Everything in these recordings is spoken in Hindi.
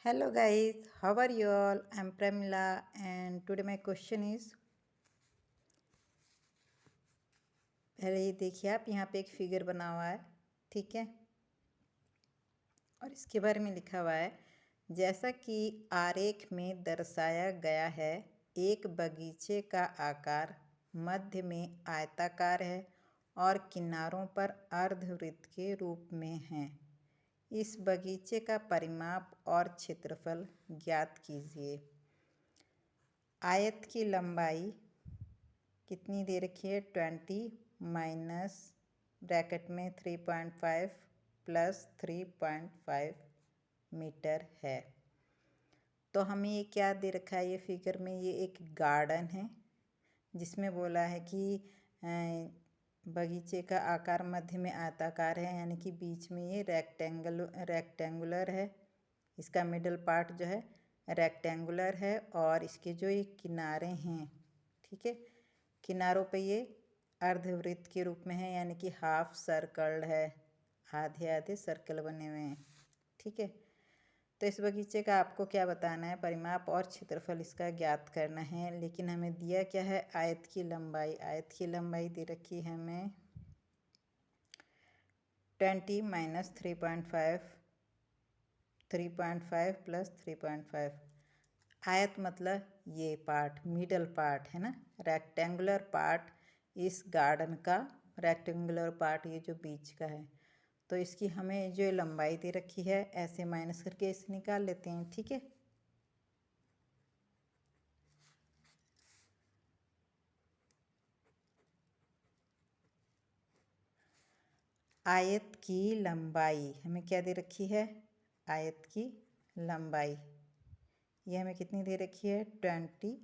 Hello guys, how are you all? I'm Pramila and today my question is पहले ये देखिए आप यहाँ पे एक फिगर बना हुआ है, ठीक है। और इसके बारे में लिखा हुआ है जैसा कि आरेख में दर्शाया गया है। एक बगीचे का आकार मध्य में आयताकार है और किनारों पर अर्धवृत्त के रूप में है। इस बगीचे का परिमाप और क्षेत्रफल ज्ञात कीजिए। आयत की लंबाई कितनी दे रखी है 20 माइनस ब्रैकेट में 3.5 प्लस 3.5 मीटर है। तो हमें ये क्या दे रखा है, ये फिगर में ये एक गार्डन है जिसमें बोला है कि बगीचे का आकार मध्य में आयताकार है, यानी कि बीच में ये रेक्टेंगुलर है। इसका मिडल पार्ट जो है रेक्टेंगुलर है और इसके जो ये किनारे हैं, ठीक है, किनारों पे ये अर्धवृत्त के रूप में है, यानी कि हाफ सर्कल्ड है, आधे आधे सर्कल बने हुए हैं, ठीक है। तो इस बगीचे का आपको क्या बताना है, परिमाप और क्षेत्रफल इसका ज्ञात करना है। लेकिन हमें दिया क्या है, आयत की लंबाई। आयत की लंबाई दे रखी है हमें 20 माइनस 3.5 प्लस 3.5। आयत मतलब ये पार्ट, मिडल पार्ट है ना, रेक्टेंगुलर पार्ट इस गार्डन का, रेक्टेंगुलर पार्ट ये जो बीच का है। तो इसकी हमें जो लंबाई दे रखी है ऐसे माइनस करके इसे निकाल लेते हैं, ठीक है। आयत की लंबाई हमें क्या दे रखी है, आयत की लंबाई ये हमें कितनी दे रखी है 20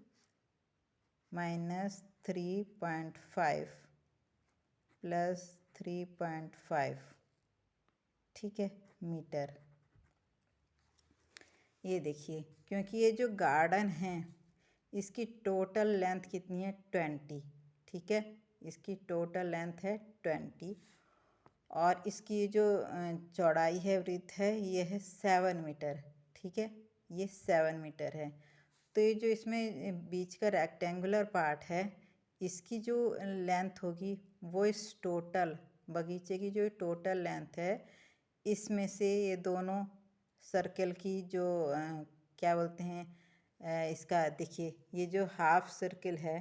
माइनस 3.5 प्लस 3.5, ठीक है, मीटर। ये देखिए, क्योंकि ये जो गार्डन है इसकी टोटल लेंथ कितनी है 20, ठीक है, इसकी टोटल लेंथ है 20 और इसकी जो चौड़ाई है, वृत्त है, ये है 7 मीटर, ठीक है, ये 7 मीटर है। तो ये जो इसमें बीच का रेक्टेंगुलर पार्ट है इसकी जो लेंथ होगी वो इस टोटल बगीचे की जो टोटल लेंथ है इसमें से ये दोनों सर्कल की जो क्या बोलते हैं इसका देखिए, ये जो हाफ सर्कल है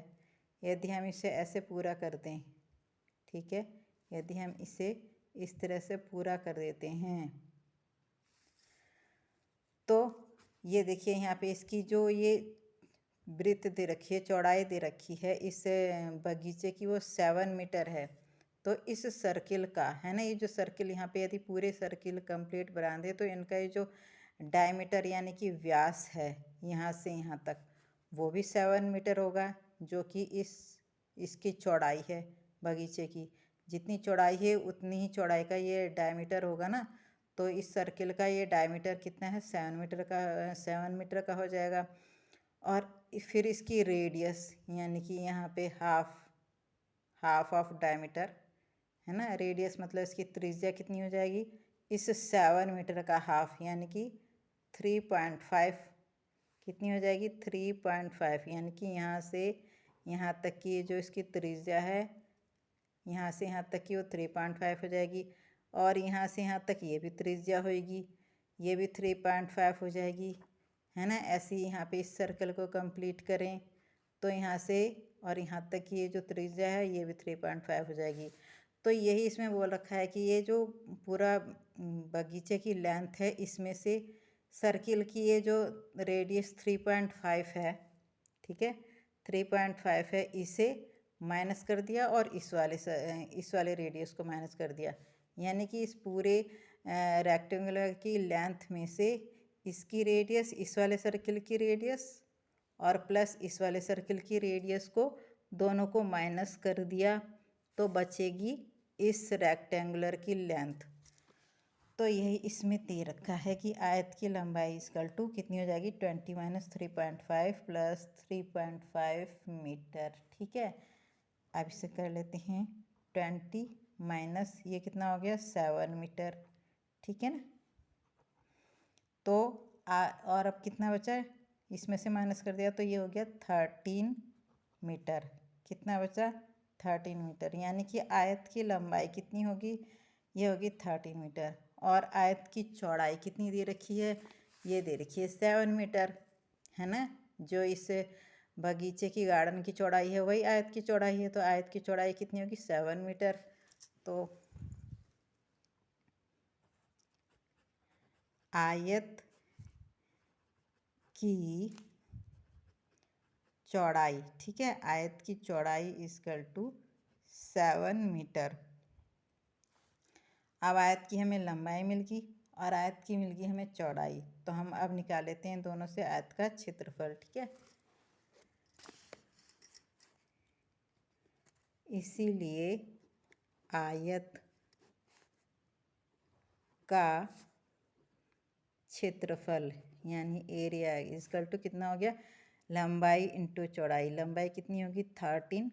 यदि हम इसे ऐसे पूरा कर दें, ठीक है, यदि हम इसे इस तरह से पूरा कर देते हैं तो ये देखिए यहाँ पे इसकी जो ये वृत्त दे रखी है, चौड़ाई दे रखी है इस बगीचे की, वो 7 मीटर है। तो इस सर्किल का है ना, ये जो सर्किल यहाँ पे यदि पूरे सर्किल कंप्लीट बना दे तो इनका ये जो डायमीटर यानी कि व्यास है यहाँ से यहाँ तक वो भी 7 मीटर होगा, जो कि इसकी चौड़ाई है बगीचे की। जितनी चौड़ाई है उतनी ही चौड़ाई का ये डायमीटर होगा ना। तो इस सर्किल का ये डायमीटर कितना है 7 मीटर का हो जाएगा। और फिर इसकी रेडियस यानी कि यहाँ पे हाफ ऑफ डायमीटर है ना, रेडियस मतलब इसकी त्रिज्या कितनी हो जाएगी, इस 7 मीटर का हाफ यानी कि 3.5 कितनी हो जाएगी 3.5, यानी कि यहाँ से यहाँ तक की जो इसकी त्रिज्या है, यहाँ से यहाँ तक की वो 3.5 हो जाएगी। और यहाँ से यहाँ तक ये भी त्रिज्या होगी, ये भी 3.5 हो जाएगी, है ना। ऐसे ही यहाँ पे इस सर्कल को कंप्लीट करें तो यहाँ से और यहाँ तक की ये जो त्रिज्या है ये भी 3.5 हो जाएगी। तो यही इसमें बोल रखा है कि ये जो पूरा बगीचे की लेंथ है इसमें से सर्किल की ये जो रेडियस 3.5 है, ठीक है, 3.5 है, इसे माइनस कर दिया और इस वाले रेडियस को माइनस कर दिया, यानी कि इस पूरे रेक्टेंगुलर की लेंथ में से इसकी रेडियस, इस वाले सर्किल की रेडियस और प्लस इस वाले सर्किल की रेडियस को दोनों को माइनस कर दिया तो बचेगी इस रेक्टेंगुलर की लेंथ। तो यही इसमें दे रखा है कि आयत की लंबाई इक्वल टू कितनी हो जाएगी 20 माइनस 3.5 प्लस 3.5 मीटर, ठीक है। अब इसे कर लेते हैं 20 माइनस ये कितना हो गया 7 मीटर, ठीक है ना। तो और अब कितना बचा है, इसमें से माइनस कर दिया तो ये हो गया 13 मीटर। कितना बचा, 13 मीटर। यानी कि आयत की लंबाई कितनी होगी, ये होगी 13 मीटर। और आयत की चौड़ाई कितनी दे रखी है, ये दे रखी है 7 मीटर, है ना। जो इस बगीचे की गार्डन की चौड़ाई है वही आयत की चौड़ाई है, तो आयत की चौड़ाई कितनी होगी, 7 मीटर। तो आयत की चौड़ाई, ठीक है, आयत की चौड़ाई इक्वल टू 7 मीटर। अब आयत की हमें लंबाई मिल गई और आयत की मिल गई हमें चौड़ाई, तो हम अब निकाल लेते हैं दोनों से आयत का क्षेत्रफल, ठीक है। इसीलिए आयत का क्षेत्रफल यानी एरिया इक्वल टू कितना हो गया, लंबाई इंटू चौड़ाई। लंबाई कितनी होगी, 13,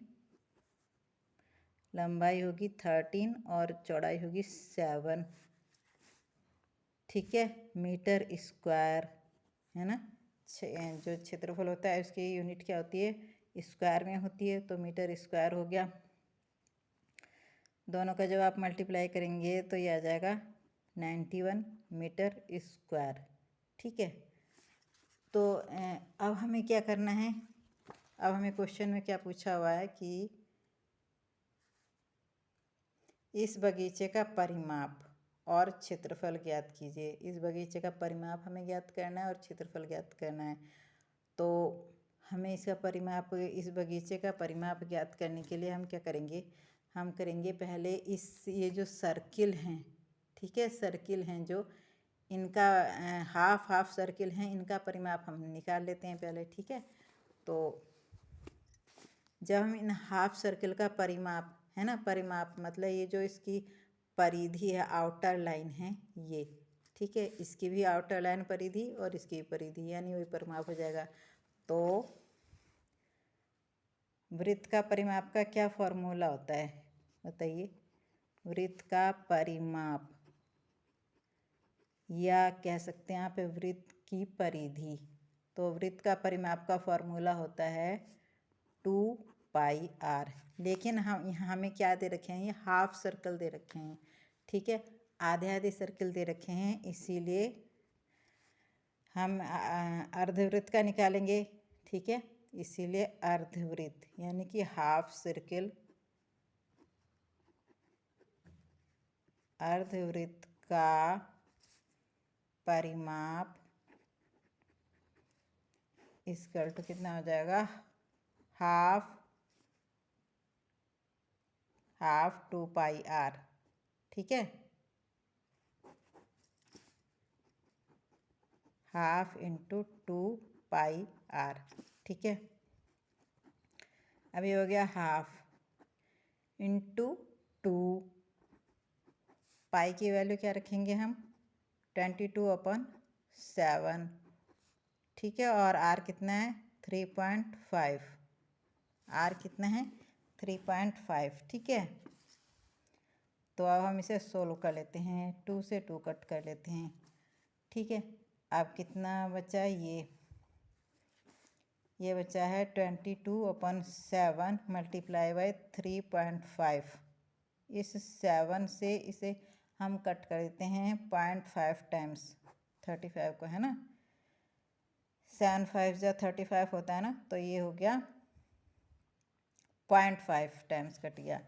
लंबाई होगी 13 और चौड़ाई होगी 7, ठीक है, मीटर स्क्वायर, है ना। जो क्षेत्रफल होता है उसकी यूनिट क्या होती है, स्क्वायर में होती है, तो मीटर स्क्वायर हो गया। दोनों का जब आप मल्टीप्लाई करेंगे तो ये आ जाएगा 91 मीटर स्क्वायर, ठीक है। तो अब हमें क्या करना है, अब हमें क्वेश्चन में क्या पूछा हुआ है कि इस बगीचे का परिमाप और क्षेत्रफल ज्ञात कीजिए। इस बगीचे का परिमाप हमें ज्ञात करना है और क्षेत्रफल ज्ञात करना है। तो हमें इसका परिमाप, इस बगीचे का परिमाप ज्ञात करने के लिए हम क्या करेंगे, हम करेंगे पहले ये जो सर्किल हैं, ठीक है, सर्किल हैं जो इनका हाफ हाफ सर्किल हैं, इनका परिमाप हम निकाल लेते हैं पहले, ठीक है। तो जब हम इन हाफ सर्किल का परिमाप, है ना, परिमाप मतलब ये जो इसकी परिधि है, आउटर लाइन है ये, ठीक है, इसकी भी आउटर लाइन परिधि और इसकी परिधि, यानी वही परिमाप हो जाएगा। तो वृत्त का परिमाप का क्या फॉर्मूला होता है, बताइए। वृत्त का परिमाप, या कह सकते हैं आप वृत्त की परिधि, तो वृत्त का परिमाप का फॉर्मूला होता है 2πr। लेकिन हम यहाँ हमें क्या दे रखे हैं, ये हाफ सर्कल दे रखे हैं, ठीक है, आधे आधे सर्कल दे रखे हैं, इसीलिए हम अर्धवृत्त का निकालेंगे, ठीक है। इसीलिए अर्धवृत्त यानी कि हाफ सर्कल, अर्धवृत्त का परिमाप इक्वल टू कितना हो जाएगा, हाफ 2πr, ठीक है, हाफ इंटू 2πr, ठीक है। अब ये हो गया हाफ इंटू 2, पाई की वैल्यू क्या रखेंगे हम, 22/7, ठीक है। और आर कितना है, 3.5, आर कितना है, 3.5, ठीक है। तो अब हम इसे सोल्व कर लेते हैं, 2 से 2 कट कर लेते हैं, ठीक है। अब कितना बचा, ये बचा है 22/7 मल्टीप्लाई बाई 3.5। इस 7 से इसे हम कट कर देते हैं 0.5 टाइम्स 35 को, है ना, 7 5 जा 35 होता है ना, तो ये हो गया 0.5 टाइम्स कट गया।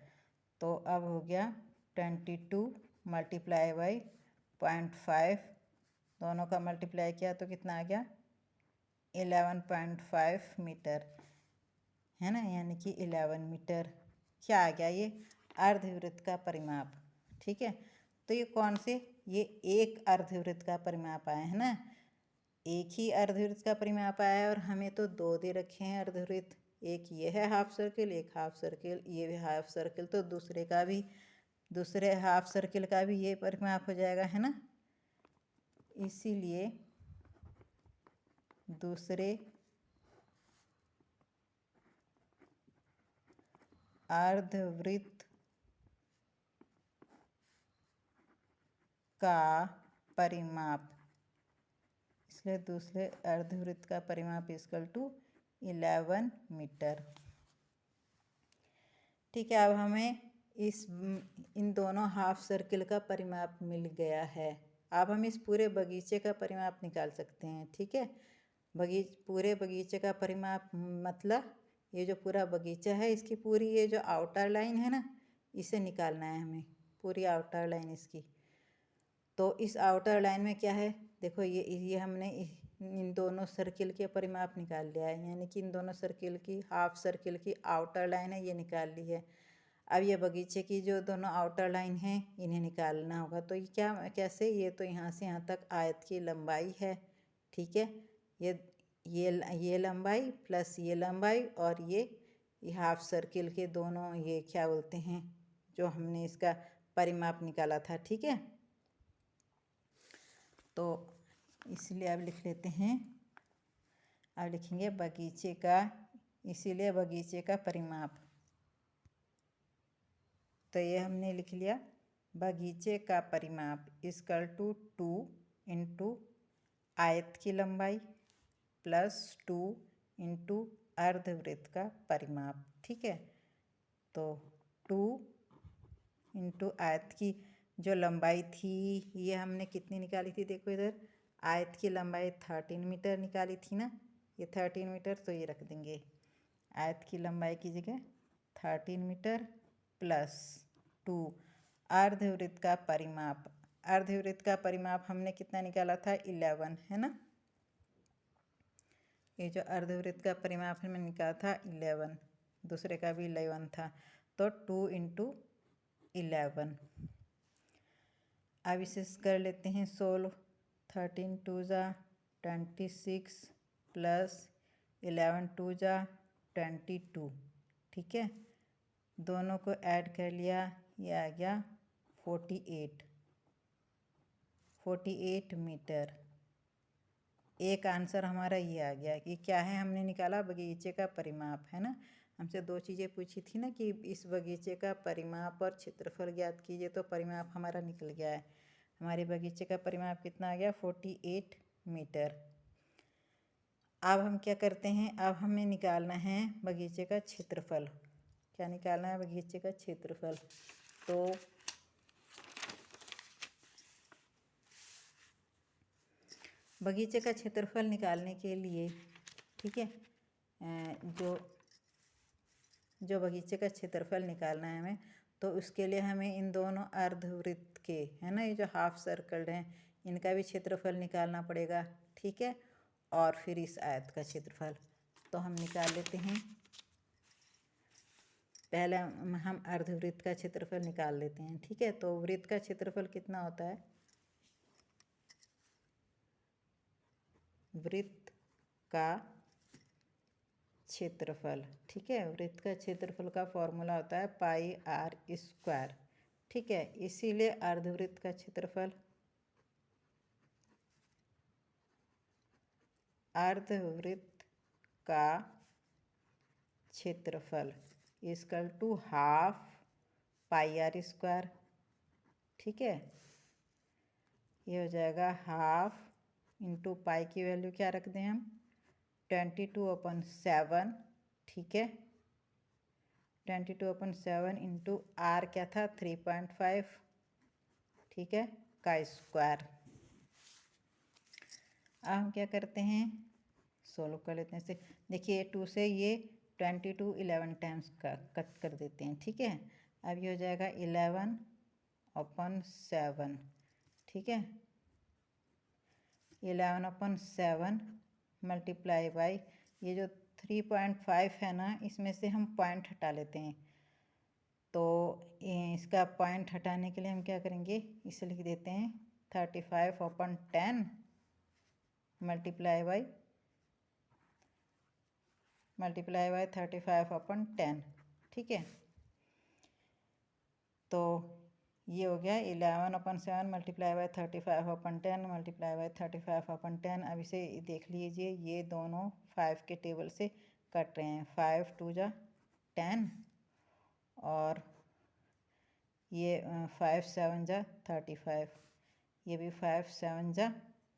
तो अब हो गया 22 मल्टीप्लाई बाई 0.5, दोनों का मल्टीप्लाई किया तो कितना आ गया, 11.5 मीटर, है ना, यानी कि 11 मीटर क्या आ गया, ये अर्धवृत्त का परिमाप, ठीक है। तो ये कौन से, ये एक अर्धवृत्त का परिमाप आया है ना, एक ही अर्धवृत्त का परिमाप आया है, और हमें तो 2 दे रखे हैं अर्धवृत्त, एक ये है हाफ सर्किल, एक हाफ सर्किल, ये भी हाफ सर्किल, तो दूसरे हाफ सर्किल का भी ये परिमाप हो जाएगा, है ना। इसीलिए दूसरे अर्धवृत्त का परिमाप इसलिए दूसरे अर्धवृत्त का परिमाप इक्वल टू 11 मीटर। ठीक है, अब हमें इन दोनों हाफ सर्किल का परिमाप मिल गया है। अब हम इस पूरे बगीचे का परिमाप निकाल सकते हैं। ठीक है, पूरे बगीचे का परिमाप मतलब ये जो पूरा बगीचा है इसकी पूरी ये जो आउटर लाइन है ना, इसे निकालना है हमें, पूरी आउटर लाइन इसकी। तो इस आउटर लाइन में क्या है, देखो ये हमने इन दोनों सर्किल के परिमाप निकाल लिया है, यानी कि इन दोनों सर्किल की हाफ सर्किल की आउटर लाइन है ये निकाल ली है। अब ये बगीचे की जो दोनों आउटर लाइन है इन्हें निकालना होगा। तो ये कैसे, ये तो यहाँ से यहाँ तक आयत की लंबाई है। ठीक है, ये लंबाई प्लस ये लंबाई और ये हाफ सर्किल के दोनों, ये क्या बोलते हैं, जो हमने इसका परिमाप निकाला था। ठीक है, तो इसलिए अब लिख लेते हैं, अब लिखेंगे बगीचे का, इसीलिए बगीचे का परिमाप। तो ये हमने लिख लिया, बगीचे का परिमाप इक्वल टू 2 इंटू आयत की लंबाई प्लस 2 इंटू अर्धवृत्त का परिमाप। ठीक है, तो 2 इंटू आयत की जो लंबाई थी ये हमने कितनी निकाली थी, देखो इधर आयत की लंबाई 13 मीटर निकाली थी ना, ये 13 मीटर, तो ये रख देंगे आयत की लंबाई की जगह 13 मीटर प्लस 2 अर्धवृत्त का परिमाप। अर्धवृत्त का परिमाप हमने कितना निकाला था, 11 है ना, ये जो अर्धवृत्त का परिमाप हमने निकाला था 11, दूसरे का भी 11 था, तो 2 इंटू 11। अब इसे कर लेते हैं सोल्व। 13 2 जा 26 प्लस 11 2 जा 22। ठीक है, दोनों को ऐड कर लिया, ये आ गया 48 मीटर। एक आंसर हमारा ये आ गया कि क्या है, हमने निकाला बगीचे का परिमाप, है ना। हमसे दो चीज़ें पूछी थी ना कि इस बगीचे का परिमाप और क्षेत्रफल ज्ञात कीजिए, तो परिमाप हमारा निकल गया है। हमारे बगीचे का परिमाप कितना आ गया, 48 मीटर। अब हम क्या करते हैं, अब हमें निकालना है बगीचे का क्षेत्रफल। क्या निकालना है, बगीचे का क्षेत्रफल। तो बगीचे का क्षेत्रफल निकालने के लिए, ठीक है, जो बगीचे का क्षेत्रफल निकालना है हमें, तो उसके लिए हमें इन दोनों अर्धवृत्त के, है ना, ये जो हाफ सर्कल हैं, इनका भी क्षेत्रफल निकालना पड़ेगा। ठीक है, और फिर इस आयत का क्षेत्रफल तो हम निकाल लेते हैं। पहले हम अर्धवृत्त का क्षेत्रफल निकाल लेते हैं। ठीक है, तो वृत्त का क्षेत्रफल कितना होता है, वृत्त का क्षेत्रफल। ठीक है, वृत्त का क्षेत्रफल का फॉर्मूला होता है पाई आर स्क्वायर। ठीक है, इसीलिए अर्धवृत्त का क्षेत्रफल, अर्धवृत्त का क्षेत्रफल equal to half pi r square. ठीक है, ये हो जाएगा हाफ इंटू पाई की वैल्यू क्या रख दें हम, 22/7। ठीक है, 22/7 इंटू आर क्या था, 3.5। ठीक है, का स्क्वायर। अब हम क्या करते हैं, सोल्व कर लेते हैं इसे। देखिए 2 से ये 22 11 टाइम्स का कट कर देते हैं। ठीक है, अब ये हो जाएगा 11/7। ठीक है, 11/7 मल्टीप्लाई बाई ये जो 3.5 है ना, इसमें से हम पॉइंट हटा लेते हैं। तो इसका पॉइंट हटाने के लिए हम क्या करेंगे, इसे लिख देते हैं 35/10 मल्टीप्लाई बाई 35/10। ठीक है, तो ये हो गया 11/7 मल्टीप्लाई बाई 35/10 मल्टीप्लाई बाई 35/10। अब इसे देख लीजिए, ये दोनों 5 के टेबल से कट रहे हैं। 5 2 जा 10 और ये 5 7 जा 35, ये भी 5 7 जा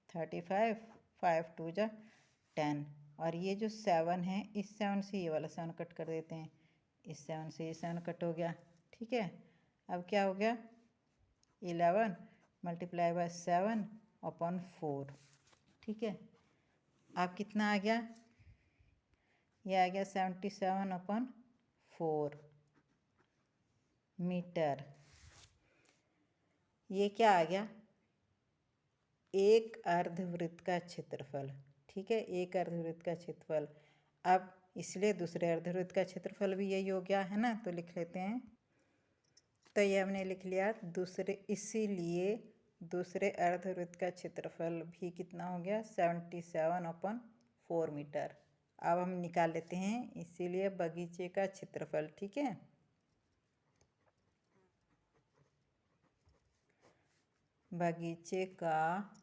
35, 5 2 जा 10। और ये जो 7 है, इस 7 से ये वाला 7 कट कर देते हैं, इस 7 से ये 7 कट हो गया। ठीक है, अब क्या हो गया, 11 मल्टीप्लाई बाय 7 अपॉन 4। ठीक है, अब कितना आ गया, ये आ गया 77 अपॉन 4 मीटर। ये क्या आ गया, एक अर्धवृत्त का क्षेत्रफल। ठीक है, एक अर्धवृत्त का क्षेत्रफल। अब इसलिए दूसरे अर्धवृत्त का क्षेत्रफल भी यही हो गया है ना, तो लिख लेते हैं। तो ये हमने लिख लिया दूसरे, इसीलिए दूसरे अर्धवृत्त का क्षेत्रफल भी कितना हो गया, 77 अपॉन 4 मीटर। अब हम निकाल लेते हैं इसीलिए बगीचे का क्षेत्रफल। ठीक है, बगीचे का,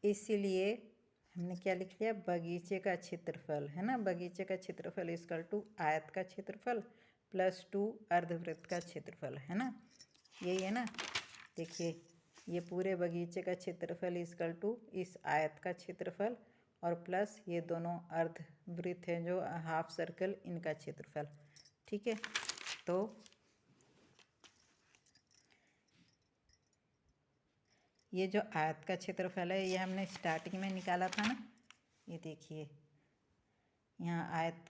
इसीलिए हमने क्या लिख लिया, बगीचे का क्षेत्रफल है ना, बगीचे का क्षेत्रफल इक्वल टू आयत का क्षेत्रफल प्लस 2 अर्धवृत्त का क्षेत्रफल, है ना, यही है ना। देखिए, ये पूरे बगीचे का क्षेत्रफल इक्वल टू इस आयत का क्षेत्रफल और प्लस ये दोनों अर्धवृत्त हैं जो हाफ सर्कल, इनका क्षेत्रफल। ठीक है, तो ये जो आयत का क्षेत्रफल है ये हमने स्टार्टिंग में निकाला था ना, ये देखिए यहाँ आयत,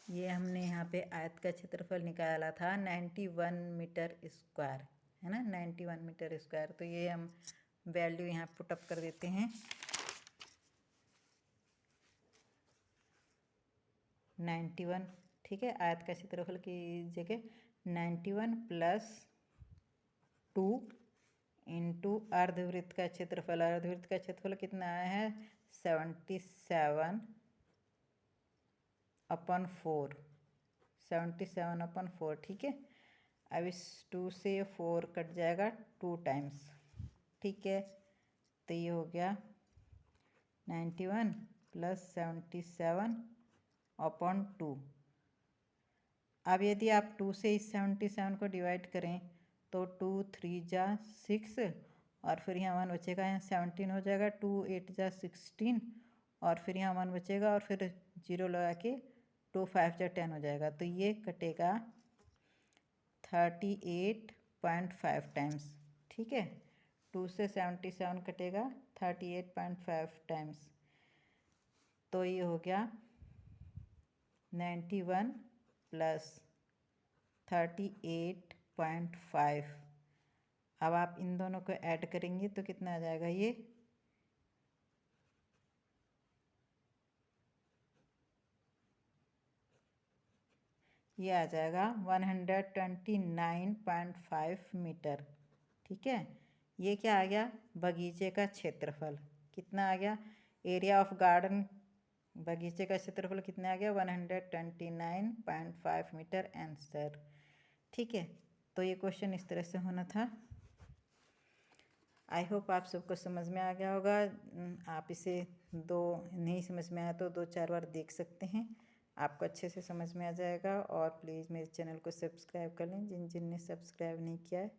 ये हमने यहाँ पे आयत का क्षेत्रफल निकाला था 91 मीटर स्क्वायर, है ना, 91 मीटर स्क्वायर। तो ये हम वैल्यू यहाँ पुटअप कर देते हैं, 91। ठीक है, आयत का क्षेत्रफल की जगह 91 प्लस 2 इंटू अर्धवृत्त का क्षेत्रफल। अर्धवृत्त का क्षेत्रफल कितना आया है, 77 अपॉन 4, 77 अपॉन 4। ठीक है, अब इस 2 से 4 कट जाएगा 2 टाइम्स। ठीक है, तो ये हो गया 91 प्लस 77 अपॉन 2। अब यदि आप 2 से इस 77 को डिवाइड करें तो 2 3 जा 6 और फिर यहाँ 1 बचेगा, यहाँ 17 हो जाएगा, 2 8 जा 16 और फिर यहाँ 1 बचेगा और फिर 0 लगा के 2 5 जा 10 हो जाएगा। तो ये कटेगा 38.5 टाइम्स। ठीक है, 2 से 77 कटेगा 38.5 टाइम्स, तो ये हो गया 91 प्लस 38.5। अब आप इन दोनों को ऐड करेंगे तो कितना आ जाएगा, ये आ जाएगा 129.5 मीटर। ठीक है, ये क्या आ गया, बगीचे का क्षेत्रफल कितना आ गया, एरिया ऑफ गार्डन, बगीचे का क्षेत्रफल कितना आ गया, 129.5 मीटर आंसर। ठीक है, तो ये क्वेश्चन इस तरह से होना था। आई होप आप सबको समझ में आ गया होगा। आप इसे नहीं समझ में आया तो 2-4 बार देख सकते हैं, आपको अच्छे से समझ में आ जाएगा। और प्लीज़ मेरे चैनल को सब्सक्राइब कर लें जिन जिन ने सब्सक्राइब नहीं किया है।